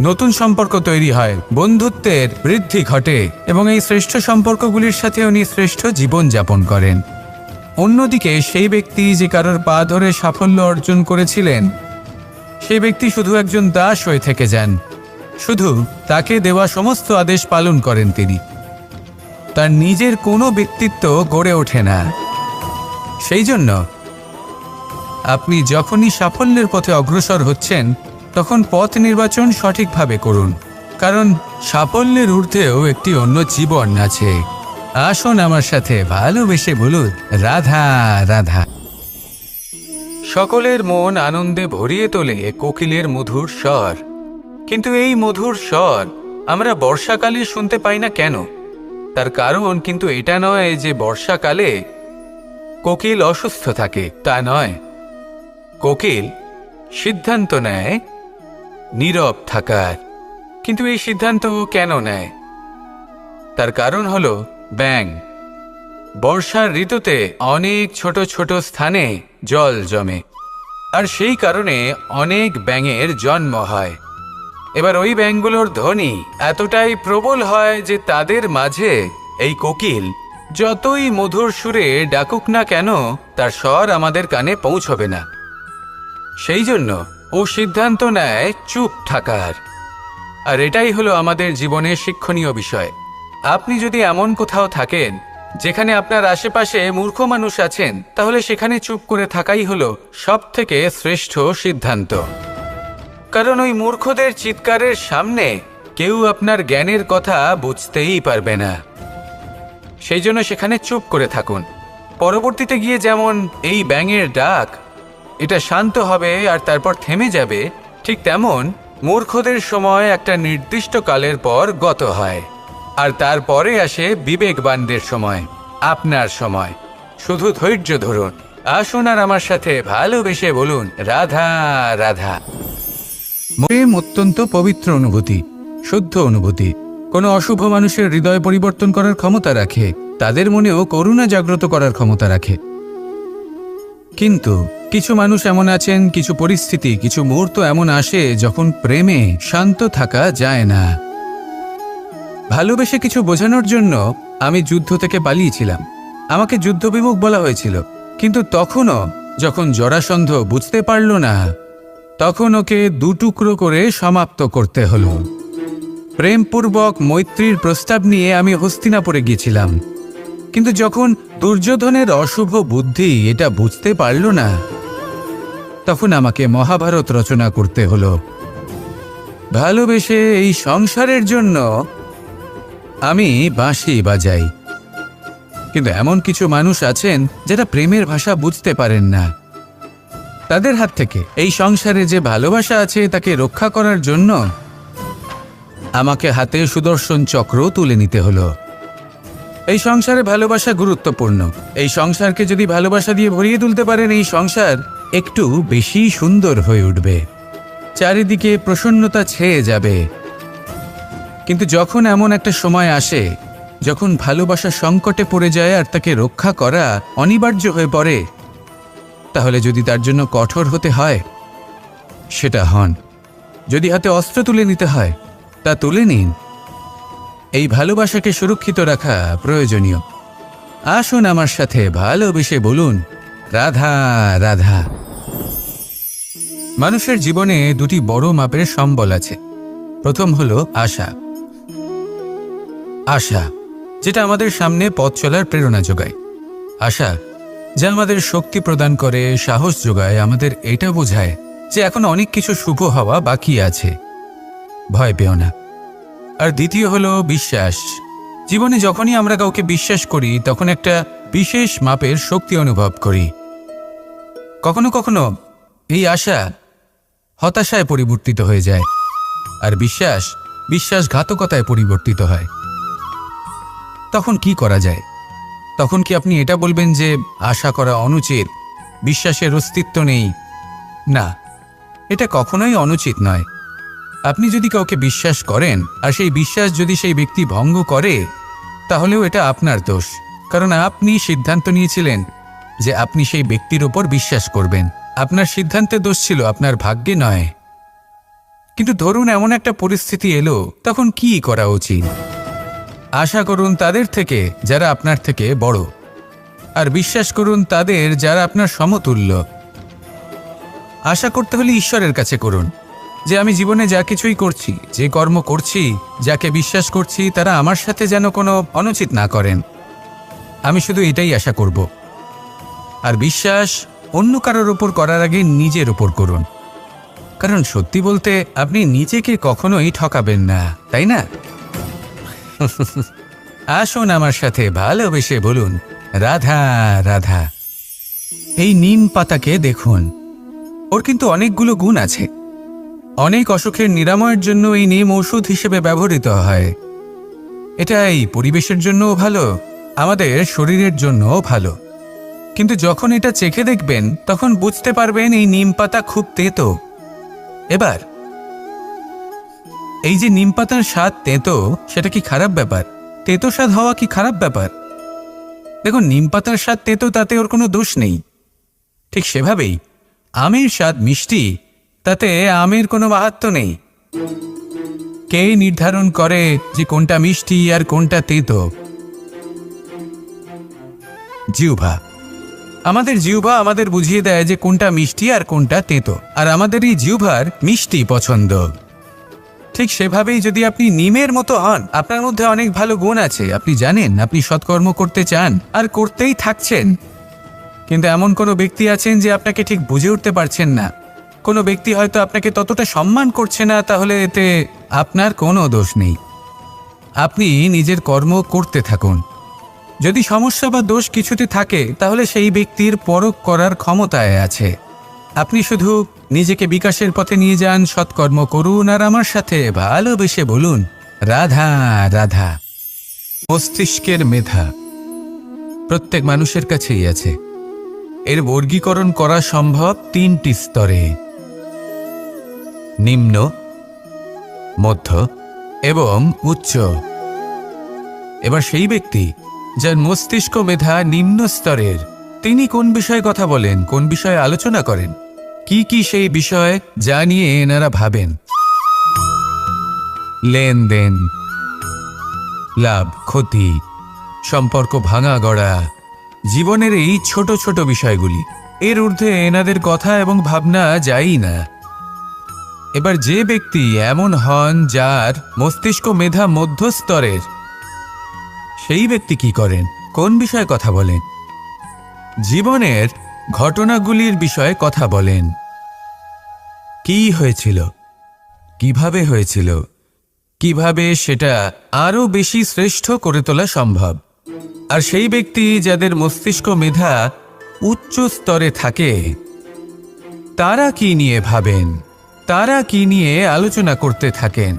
নতুন সম্পর্ক তৈরি হয়, বন্ধুত্বের বৃদ্ধি ঘটে এবং এই শ্রেষ্ঠ সম্পর্কগুলির সাথে উনি শ্রেষ্ঠ জীবন যাপন করেন। অন্যদিকে সেই ব্যক্তি যে কারোর পা ধরে সাফল্য অর্জন করেছিলেন, সেই ব্যক্তি শুধু একজন দাস হয়ে থেকে যান। শুধু তাকে দেওয়া সমস্ত আদেশ পালন করেন তিনি, তার নিজের কোনো ব্যক্তিত্ব গড়ে ওঠে না। সেই জন্য আপনি যখনই সাফল্যের পথে অগ্রসর হচ্ছেন, তখন পথ নির্বাচন সঠিকভাবে করুন, কারণ সাফল্যের ঊর্ধ্বেও একটি অন্য জীবন আছে। আসুন আমার সাথে ভালোবেসে বলুন, রাধা রাধা। সকলের মন আনন্দে ভরিয়ে তোলে কোকিলের মধুর স্বর। কিন্তু এই মধুর স্বর আমরা বর্ষাকালে শুনতে পাই না কেন? তার কারণ কিন্তু এটা নয় যে বর্ষাকালে কোকিল অসুস্থ থাকে, তা নয়। কোকিল সিদ্ধান্ত নেয় নীরব থাকার। কিন্তু এই সিদ্ধান্ত কেন নেয়? তার কারণ হলো ব্যাঙ। বর্ষার ঋতুতে অনেক ছোট ছোট স্থানে জল জমে, আর সেই কারণে অনেক ব্যাঙের জন্ম হয়। এবার ওই ব্যাঙগুলোর ধ্বনি এতটাই প্রবল হয় যে তাদের মাঝে এই কোকিল যতই মধুর সুরে ডাকুক না কেন, তার স্বর আমাদের কানে পৌঁছবে না। সেই জন্য ও সিদ্ধান্ত নেয় চুপ থাকার। আর এটাই হলো আমাদের জীবনের শিক্ষণীয় বিষয়। আপনি যদি এমন কোথাও থাকেন যেখানে আপনার আশেপাশে মূর্খ মানুষ আছেন, তাহলে সেখানে চুপ করে থাকাই হলো সবথেকে শ্রেষ্ঠ সিদ্ধান্ত। কারণ ওই মূর্খদের চিৎকারের সামনে কেউ আপনার জ্ঞানের কথা বুঝতেই পারবে না। সেই জন্য সেখানে চুপ করে থাকুন। পরবর্তীতে গিয়ে যেমন এই ব্যাঙের ডাক এটা শান্ত হবে আর তারপর থেমে যাবে, ঠিক তেমন মূর্খদের সময় একটা নির্দিষ্ট কালের পর গত হয়, আর তারপরে আসে বিবেকবানদের সময়, আপনার সময়। শুধু ধৈর্য ধরুন। আসুন আর আমার সাথে ভালোবেসে বলুন, রাধা রাধা। প্রেম অত্যন্ত পবিত্র অনুভূতি, শুদ্ধ অনুভূতি। কোনো অশুভ মানুষের হৃদয় পরিবর্তন করার ক্ষমতা রাখে, তাদের মনেও করুণা জাগ্রত করার ক্ষমতা রাখে। কিন্তু কিছু মানুষ এমন আছেন, কিছু পরিস্থিতি, কিছু মুহূর্ত এমন আসে যখন প্রেমে শান্ত থাকা যায় না। ভালোবেসে কিছু বোঝানোর জন্য আমি যুদ্ধ থেকে পালিয়েছিলাম। আমাকে যুদ্ধবিমুখ বলা হয়েছিল, কিন্তু তখনও যখন জরাসন্ধ বুঝতে পারল না, তখন ওকে দুটুকরো করে সমাপ্ত করতে হলো। প্রেমপূর্বক মৈত্রীর প্রস্তাব নিয়ে আমি হস্তিনাপুরে গিয়েছিলাম, কিন্তু যখন দুর্যোধনের অশুভ বুদ্ধি এটা বুঝতে পারল না, তখন আমাকে মহাভারত রচনা করতে হলো। ভালোবেসে এই সংসারের জন্য আমি বাঁশি বাজাই। কিন্তু এমন কিছু মানুষ আছেন যারা প্রেমের ভাষা বুঝতে পারেন না। তাদের হাত থেকে এই সংসারে যে ভালোবাসা আছে তাকে রক্ষা করার জন্য আমাকে হাতে সুদর্শন চক্র তুলে নিতে হলো। এই সংসারে ভালোবাসা গুরুত্বপূর্ণ। এই সংসারকে যদি ভালোবাসা দিয়ে ভরিয়ে তুলতে পারেন, এই সংসার একটু বেশি সুন্দর হয়ে উঠবে, চারিদিকে প্রসন্নতা ছেয়ে যাবে। কিন্তু যখন এমন একটা সময় আসে যখন ভালোবাসা সংকটে পড়ে যায় আর তাকে রক্ষা করা অনিবার্য হয়ে পড়ে, তাহলে যদি তার জন্য কঠোর হতে হয় সেটা হন। যদি হাতে অস্ত্র তুলে নিতে হয় তা তুলে নিন। এই ভালোবাসাকে সুরক্ষিত রাখা প্রয়োজনীয়। আসুন আমার সাথে ভালোবেসে বলুন, রাধা রাধা। মানুষের জীবনে দুটি বড় মাপের সম্বল আছে। প্রথম হলো আশা। আশা যেটা আমাদের সামনে পথ চলার প্রেরণা যোগায়। আশা যা আমাদের শক্তি প্রদান করে, সাহস যোগায়, আমাদের এটা বোঝায় যে এখন অনেক কিছু শুভ হওয়া বাকি আছে, ভয় পেও না। আর দ্বিতীয় হলো বিশ্বাস। জীবনে যখনই আমরা কাউকে বিশ্বাস করি তখন একটা বিশেষ মাপের শক্তি অনুভব করি। কখনো কখনো এই আশা হতাশায় পরিবর্তিত হয়ে যায়, আর বিশ্বাসঘাতকতায় পরিবর্তিত হয়। তখন কি করা যায়? তখন কি আপনি এটা বলবেন যে আশা করা অনুচিত, বিশ্বাসের অস্তিত্ব নেই? না, এটা কখনোই অনুচিত নয়। আপনি যদি কাউকে বিশ্বাস করেন আর সেই বিশ্বাস যদি সেই ব্যক্তি ভঙ্গ করে, তাহলেও এটা আপনার দোষ, কারণ আপনি সিদ্ধান্ত নিয়েছিলেন যে আপনি সেই ব্যক্তির ওপর বিশ্বাস করবেন। আপনার সিদ্ধান্তে দোষ ছিল, আপনার ভাগ্যে নয়। কিন্তু ধরুন এমন একটা পরিস্থিতি এলো, তখন কি করা উচিত? আশা করুন তাদের থেকে যারা আপনার থেকে বড়, আর বিশ্বাস করুন তাদের যারা আপনার সমতুল্য। আশা করতে হলে ঈশ্বরের কাছে করুন যে আমি জীবনে যা কিছুই করছি, যে কর্ম করছি, যাকে বিশ্বাস করছি, তারা আমার সাথে যেন কোনো অনুচিত না করেন। আমি শুধু এটাই আশা করব। আর বিশ্বাস অন্য কারোর ওপর করার আগে নিজের ওপর করুন, কারণ সত্যি বলতে আপনি নিজেকে কখনোই ঠকাবেন না, তাই না? আসুন আমার সাথে ভালোবেসে বলুন, রাধা রাধা। এই নিম পাতাকে দেখুন, ওর কিন্তু অনেকগুলো গুণ আছে। অনেক অসুখের নিরাময়ের জন্য এই নিম ওষুধ হিসেবে ব্যবহৃত হয়। এটা এই পরিবেশের জন্যও ভালো, আমাদের শরীরের জন্যও ভালো। কিন্তু যখন এটা চেখে দেখবেন তখন বুঝতে পারবেন এই নিম পাতা খুব তেতো। এবার এই যে নিম পাতার স্বাদ তেতো, সেটা কি খারাপ ব্যাপার? তেতো স্বাদ হওয়া কি খারাপ ব্যাপার? দেখুন, নিম পাতার স্বাদ তেতো, তাতে ওর কোনো দোষ নেই। ঠিক সেভাবেই আমের স্বাদ মিষ্টি, তাতে আমের কোনো মাহাত্ম্য নেই। কে নির্ধারণ করে যে কোনটা মিষ্টি আর কোনটা তেতো? জিহ্বা। আমাদের জিহ্বা আমাদের বুঝিয়ে দেয় যে কোনটা মিষ্টি আর কোনটা তেতো, আর আমাদের এই জিহ্বার মিষ্টি পছন্দ। ঠিক সেভাবেই যদি আপনি নিমের মতো হন, আপনার মধ্যে অনেক ভালো গুণ আছে, আপনি জানেন, আপনি সৎকর্ম করতে চান আর করতেই থাকছেন, কিন্তু এমন কোনো ব্যক্তি আছেন যে আপনাকে ঠিক বুঝে উঠতে পারছেন না। কোনো ব্যক্তি হয়তো আপনাকে ততটা সম্মান করছে না, তাহলে এতে আপনার কোনো দোষ নেই। আপনি নিজের কর্ম করতে থাকুন। যদি সমস্যা বা দোষ কিছুতে থাকে, তাহলে সেই ব্যক্তির পরখ করার ক্ষমতায় আছে। আপনি শুধু নিজেকে বিকাশের পথে নিয়ে যান, সৎকর্ম করুন আর আমার সাথে ভালোবেসে বলুন, রাধা রাধা। মস্তিষ্কের মেধা প্রত্যেক মানুষের কাছেই আছে। এর বর্গীকরণ করা সম্ভব 3টি স্তরে: নিম্ন, মধ্য এবং উচ্চ। এবার সেই ব্যক্তি যার মস্তিষ্ক মেধা নিম্ন স্তরের, তিনি কোন বিষয়ে কথা বলেন, কোন বিষয়ে আলোচনা করেন, কি কি সেই বিষয় যা নিয়ে এনারা ভাবেন? লেনদেন, লাভ ক্ষতি, সম্পর্ক ভাঙা গড়া, জীবনের এই ছোট ছোট বিষয়গুলি। এর ঊর্ধ্বে এনাদের কথা এবং ভাবনা যায়ই না। এবার যে ব্যক্তি এমন হন যার মস্তিষ্ক মেধা মধ্যস্তরের, সেই ব্যক্তি কি করেন, কোন বিষয়ে কথা বলেন? জীবনের ঘটনাগুলির বিষয়ে কথা বলেন। কি হয়েছিল, কিভাবে হয়েছিল, কিভাবে সেটা আরো বেশি শ্রেষ্ঠ করে তোলা সম্ভব। আর সেই ব্যক্তি যাদের মস্তিষ্ক মেধা উচ্চ স্তরে থাকে, তারা কি নিয়ে ভাবেন, তারা কি নিয়ে আলোচনা করতে থাকেন?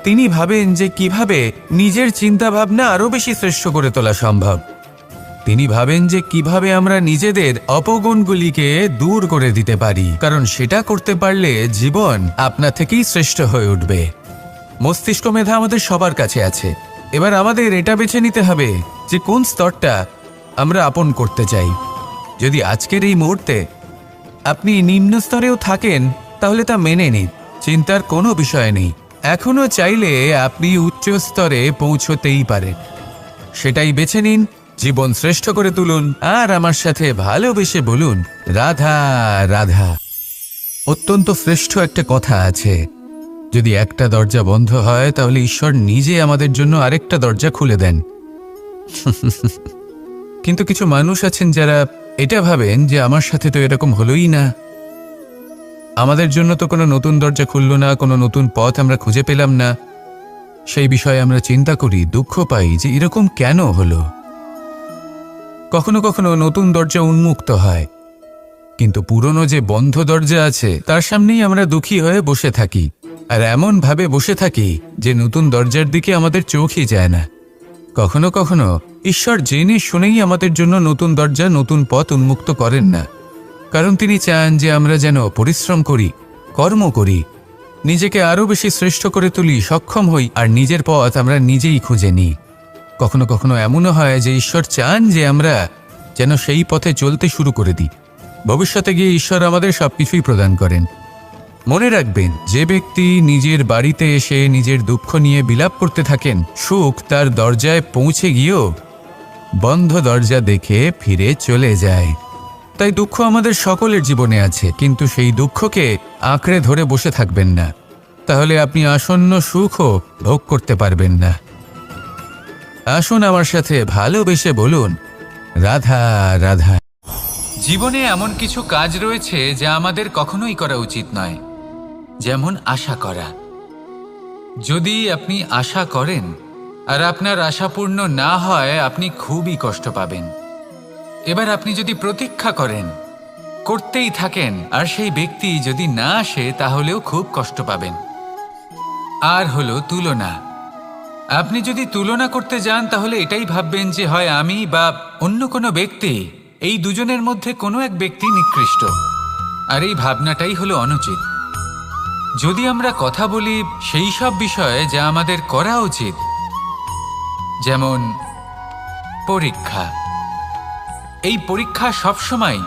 তিনি ভাবেন যে কিভাবে নিজের চিন্তাভাবনা আরো বেশি শ্রেষ্ঠ করে তোলা সম্ভব। তিনি ভাবেন যে কিভাবে আমরা নিজেদের অপগুণগুলিকে দূর করে দিতে পারি, কারণ সেটা করতে পারলে জীবন আপনা থেকেই শ্রেষ্ঠ হয়ে উঠবে। মস্তিষ্ক মেধা আমাদের সবার কাছে আছে। এবার আমাদের এটা বেছে নিতে হবে যে কোন স্তরটা আমরা আপন করতে চাই। যদি আজকের এই মুহূর্তে আপনি নিম্ন স্তরেও থাকেন, তাহলে তা মেনে নিন, চিন্তার কোনো বিষয় নেই। এখনো চাইলে আপনি উচ্চ স্তরে পৌঁছতেই পারেন। সেটাই বেছে নিন, জীবন শ্রেষ্ঠ করে তুলুন আর আমার সাথে ভালোবেসে বলুন, রাধা রাধা। অত্যন্ত শ্রেষ্ঠ একটা কথা আছে, যদি একটা দরজা বন্ধ হয়, তাহলে ঈশ্বর নিজে আমাদের জন্য আরেকটা দরজা খুলে দেন। কিন্তু কিছু মানুষ আছেন যারা এটা ভাবেন যে আমার সাথে তো এরকম হলোই না, আমাদের জন্য তো কোনো নতুন দরজা খুলল না, কোনো নতুন পথ আমরা খুঁজে পেলাম না। সেই বিষয়ে আমরা চিন্তা করি, দুঃখ পাই যে এরকম কেন হলো। কখনো কখনো নতুন দরজা উন্মুক্ত হয়, কিন্তু পুরনো যে বন্ধ দরজা আছে তার সামনেই আমরা দুঃখী হয়ে বসে থাকি, আর এমন ভাবে বসে থাকি যে নতুন দরজার দিকে আমাদের চোখই যায় না। কখনো কখনো ঈশ্বর জেনে শুনেই আমাদের জন্য নতুন দরজা, নতুন পথ উন্মুক্ত করেন না, কারণ তিনি চান যে আমরা যেন পরিশ্রম করি, কর্ম করি, নিজেকে আরো বেশি শ্রেষ্ঠ করে তুলি, সক্ষম হই, আর নিজের পথ আমরা নিজেই খুঁজে নিই। কখনো কখনো এমনও হয় যে ঈশ্বর চান যে আমরা যেন সেই পথে চলতে শুরু করে দিই। ভবিষ্যতে গিয়ে ঈশ্বর আমাদের সবকিছুই প্রদান করেন। মনে রাখবেন, যে ব্যক্তি নিজের বাড়িতে এসে নিজের দুঃখ নিয়ে বিলাপ করতে থাকেন, সুখ তার দরজায় পৌঁছে গিয়েও বন্ধ দরজা দেখে ফিরে চলে যায়। তাই দুঃখ আমাদের সকলের জীবনে আছে, কিন্তু সেই দুঃখকে আঁকড়ে ধরে বসে থাকবেন না, তাহলে আপনি আসন্ন সুখও ভোগ করতে পারবেন না। আসুন আমার সাথে ভালোবেসে বলুন, রাধা রাধা। জীবনে এমন কিছু কাজ রয়েছে যা আমাদের কখনোই করা উচিত নয়, যেমন আশা করা। যদি আপনি আশা করেন আর আপনার আশা পূর্ণ না হয়, আপনি খুবই কষ্ট পাবেন। এবার আপনি যদি প্রতীক্ষা করেন, করতেই থাকেন, আর সেই ব্যক্তি যদি না আসে, তাহলেও খুব কষ্ট পাবেন। আর হলো তুলনা। আপনি যদি তুলনা করতে যান, তাহলে এটাই ভাববেন যে হয় আমি বা অন্য কোনো ব্যক্তি, এই দুজনের মধ্যে কোনো এক ব্যক্তি নিকৃষ্ট, আর এই ভাবনাটাই হলো অনুচিত। যদি আমরা কথা বলি সেই সব বিষয়ে যা আমাদের করা উচিত, যেমন পরীক্ষা, এই পরীক্ষা সবসময়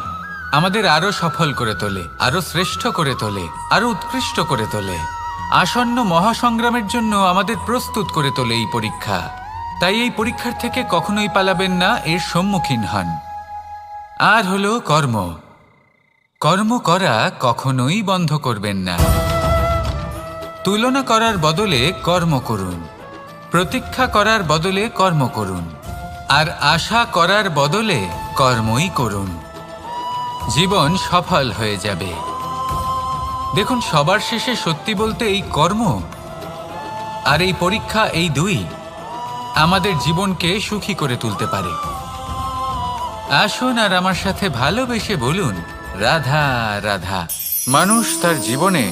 আমাদের আরো সফল করে তোলে, আরো শ্রেষ্ঠ করে তোলে, আরো উৎকৃষ্ট করে তোলে। আসন্ন মহাসংগ্রামের জন্য আমাদের প্রস্তুত করে তোলে এই পরীক্ষা। তাই এই পরীক্ষার থেকে কখনোই পালাবেন না, এর সম্মুখীন হন। আর হলো কর্ম। কর্ম করা কখনোই বন্ধ করবেন না। তুলনা করার বদলে কর্ম করুন, প্রতীক্ষা করার বদলে কর্ম করুন, আর আশা করার বদলে কর্মই করুন। জীবন সফল হয়ে যাবে। দেখুন, সবার শেষে সত্যি বলতে এই কর্ম আর এই পরীক্ষা, এই দুই আমাদের জীবনকে সুখী করে তুলতে পারে। আসুন আর আমার সাথে ভালোবেসে বলুন, রাধা রাধা। মানুষ তার জীবনে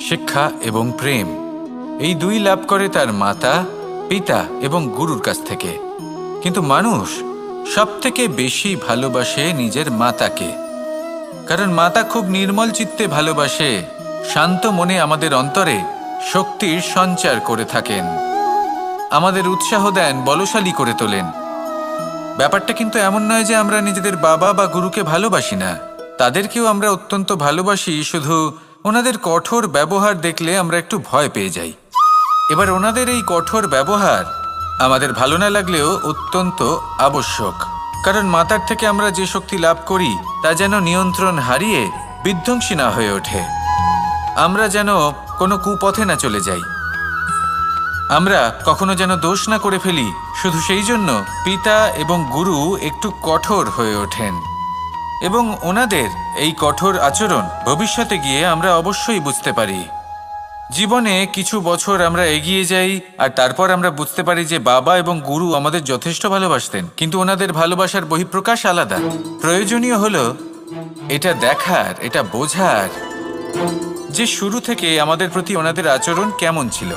শিক্ষা এবং প্রেম এই দুই লাভ করে তার মাতা, পিতা এবং গুরুর কাছ থেকে। কিন্তু মানুষ সবথেকে বেশি ভালোবাসে নিজের মাতাকে, কারণ মাতা খুব নির্মল চিত্তে ভালোবাসে, শান্ত মনে আমাদের অন্তরে শক্তির সঞ্চার করে থাকেন, আমাদের উৎসাহ দেন, বলশালী করে তোলেন। ব্যাপারটা কিন্তু এমন নয় যে আমরা নিজেদের বাবা বা গুরুকে ভালোবাসি না, তাদেরকেও আমরা অত্যন্ত ভালোবাসি, শুধু ওনাদের কঠোর ব্যবহার দেখলে আমরা একটু ভয় পেয়ে যাই। এবার ওনাদের এই কঠোর ব্যবহার আমাদের ভালো না লাগলেও অত্যন্ত আবশ্যক, কারণ মাতার থেকে আমরা যে শক্তি লাভ করি তা যেন নিয়ন্ত্রণ হারিয়ে বিধ্বংসী না হয়ে ওঠে, আমরা যেন কোনো কুপথে না চলে যাই, আমরা কখনো যেন দোষ না করে ফেলি। শুধু সেই জন্য পিতা এবং গুরু একটু কঠোর হয়ে ওঠেন, এবং ওনাদের এই কঠোর আচরণ ভবিষ্যতে গিয়ে আমরা অবশ্যই বুঝতে পারি। জীবনে কিছু বছর আমরা এগিয়ে যাই আর তারপর আমরা বুঝতে পারি যে বাবা এবং গুরু আমাদের যথেষ্ট ভালোবাসতেন, কিন্তু ওনাদের ভালোবাসার বহিঃপ্রকাশ আলাদা। প্রয়োজনীয় হলো এটা দেখার, এটা বোঝার যে শুরু থেকে আমাদের প্রতি ওনাদের আচরণ কেমন ছিল।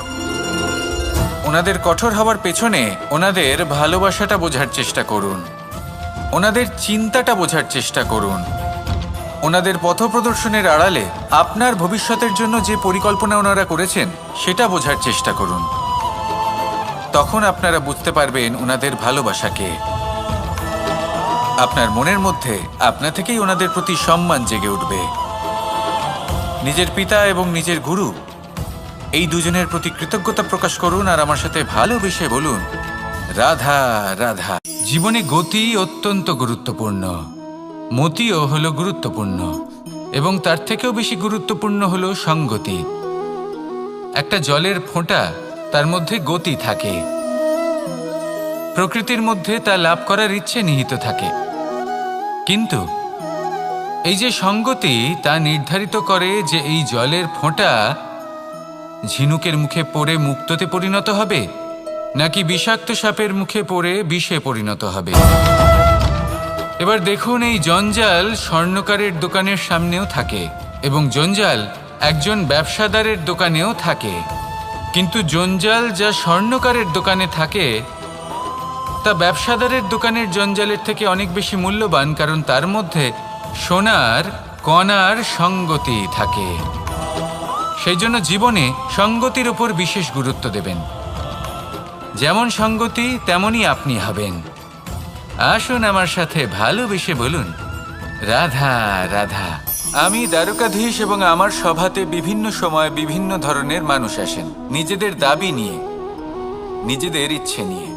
ওনাদের কঠোর হওয়ার পেছনে ওনাদের ভালোবাসাটা বোঝার চেষ্টা করুন, ওনাদের চিন্তাটা বোঝার চেষ্টা করুন, ওনাদের পথপ্রদর্শনের আড়ালে আপনার ভবিষ্যতের জন্য যে পরিকল্পনা ওনারা করেছেন সেটা বোঝার চেষ্টা করুন। তখন আপনারা বুঝতে পারবেন ওনাদের ভালোবাসাকে। আপনার মনের মধ্যে আপনা থেকেই ওনাদের প্রতি সম্মান জেগে উঠবে। নিজের পিতা এবং নিজের গুরু এই দুজনের প্রতি কৃতজ্ঞতা প্রকাশ করুন আর আমার সাথে ভালোবেসে বলুন, রাধা রাধা। জীবনে গতি অত্যন্ত গুরুত্বপূর্ণ, মতিও হলো গুরুত্বপূর্ণ, এবং তার থেকেও বেশি গুরুত্বপূর্ণ হলো সঙ্গতি। একটা জলের ফোঁটা, তার মধ্যে গতি থাকে, প্রকৃতির মধ্যে তা লাভ করার ইচ্ছে নিহিত থাকে, কিন্তু এই যে সঙ্গতি তা নির্ধারিত করে যে এই জলের ফোঁটা ঝিনুকের মুখে পড়ে মুক্ততে পরিণত হবে নাকি বিষাক্ত সাপের মুখে পড়ে বিষে পরিণত হবে। এবার দেখুন, এই জঞ্জাল স্বর্ণকারের দোকানের সামনেও থাকে এবং জঞ্জাল একজন ব্যবসাদারের দোকানেও থাকে, কিন্তু জঞ্জাল যা স্বর্ণকারের দোকানে থাকে তা ব্যবসাদারের দোকানের জঞ্জালের থেকে অনেক বেশি মূল্যবান, কারণ তার মধ্যে সোনার কণার সঙ্গতি থাকে। সেই জন্য জীবনে সঙ্গতির উপর বিশেষ গুরুত্ব দেবেন। যেমন সঙ্গতি তেমনই আপনি হবেন। আসুন আমার সাথে ভালোবেসে বলুন, রাধা রাধা। আমি দ্বারকাধীশ এবং আমার সভাতে বিভিন্ন সময় বিভিন্ন ধরনের মানুষ আসেন, নিজেদের দাবি নিয়ে, নিজেদের ইচ্ছে নিয়ে।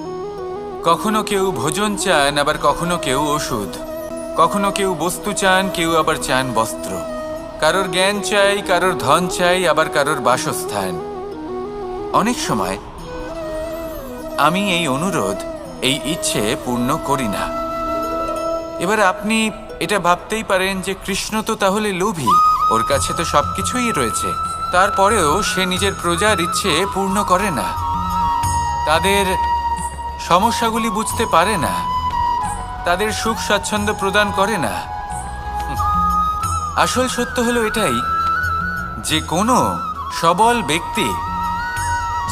কখনো কেউ ভোজন চান, আবার কখনো কেউ ওষুধ, কখনো কেউ বস্তু চান, কেউ আবার চান বস্ত্র, কারোর জ্ঞান চাই, কারোর ধন চাই, আবার কারোর বাসস্থান। অনেক সময় আমি এই অনুরোধ, এই ইচ্ছে পূর্ণ করি না। এবার আপনি এটা ভাবতেই পারেন যে কৃষ্ণ তো তাহলে লোভী, ওর কাছে তো সবকিছুই রয়েছে, তারপরেও সে নিজের প্রজার ইচ্ছে পূর্ণ করে না, তাদের সমস্যাগুলি বুঝতে পারে না, তাদের সুখ স্বাচ্ছন্দ্য প্রদান করে না। আসল সত্য হলো এটাই যে কোনো সবল ব্যক্তি,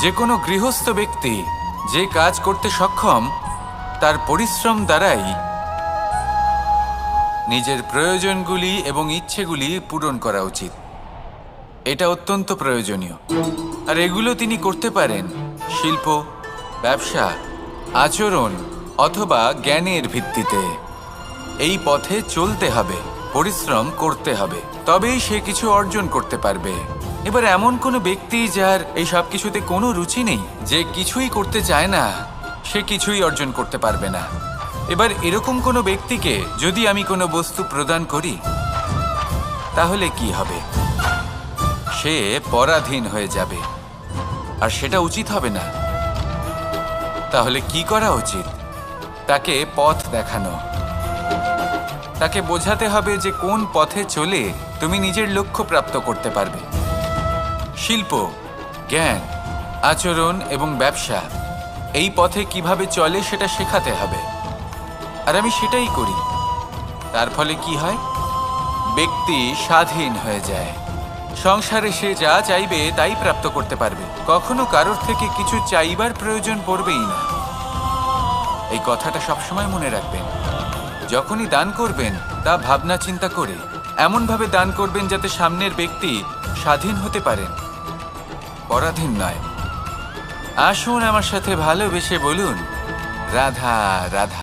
যে কোনো গৃহস্থ ব্যক্তি যে কাজ করতে সক্ষম তার পরিশ্রম দ্বারাই নিজের প্রয়োজনগুলি এবং ইচ্ছেগুলি পূরণ করা উচিত। এটা অত্যন্ত প্রয়োজনীয়, আর এগুলো তিনি করতে পারেন শিল্প, ব্যবসা, আচরণ অথবা জ্ঞানের ভিত্তিতে। এই পথে চলতে হবে, পরিশ্রম করতে হবে, তবেই সে কিছু অর্জন করতে পারবে। এবার এমন কোনো ব্যক্তি যার এই সব কিছুতে কোনো রুচি নেই, যে কিছুই করতে চায় না, সে কিছুই অর্জন করতে পারবে না। এবার এরকম কোনো ব্যক্তিকে যদি আমি কোনো বস্তু প্রদান করি, তাহলে কি হবে? সে পরাধীন হয়ে যাবে, আর সেটা উচিত হবে না। তাহলে কি করা উচিত? তাকে পথ দেখানো, তাকে বোঝাতে হবে যে কোন পথে চলে তুমি নিজের লক্ষ্য প্রাপ্ত করতে পারবে। শিল্প, জ্ঞান, আচরণ এবং ব্যবসা এই পথে কিভাবে চলে সেটা শেখাতে হবে, আর আমি সেটাই করি। তার ফলে কি হয়? ব্যক্তি স্বাধীন হয়ে যায়। সংসারে সে যা চাইবে তাই প্রাপ্ত করতে পারবে, কখনো কারোর থেকে কিছু চাইবার প্রয়োজন পড়বেই না। এই কথাটা সবসময় মনে রাখবেন। যখনই দান করবেন তা ভাবনা চিন্তা করে এমনভাবে দান করবেন যাতে সামনের ব্যক্তি স্বাধীন হতে পারেন, পরাধীন নয়। আসুন আমার সাথে ভালোবেসে বলুন, রাধা রাধা।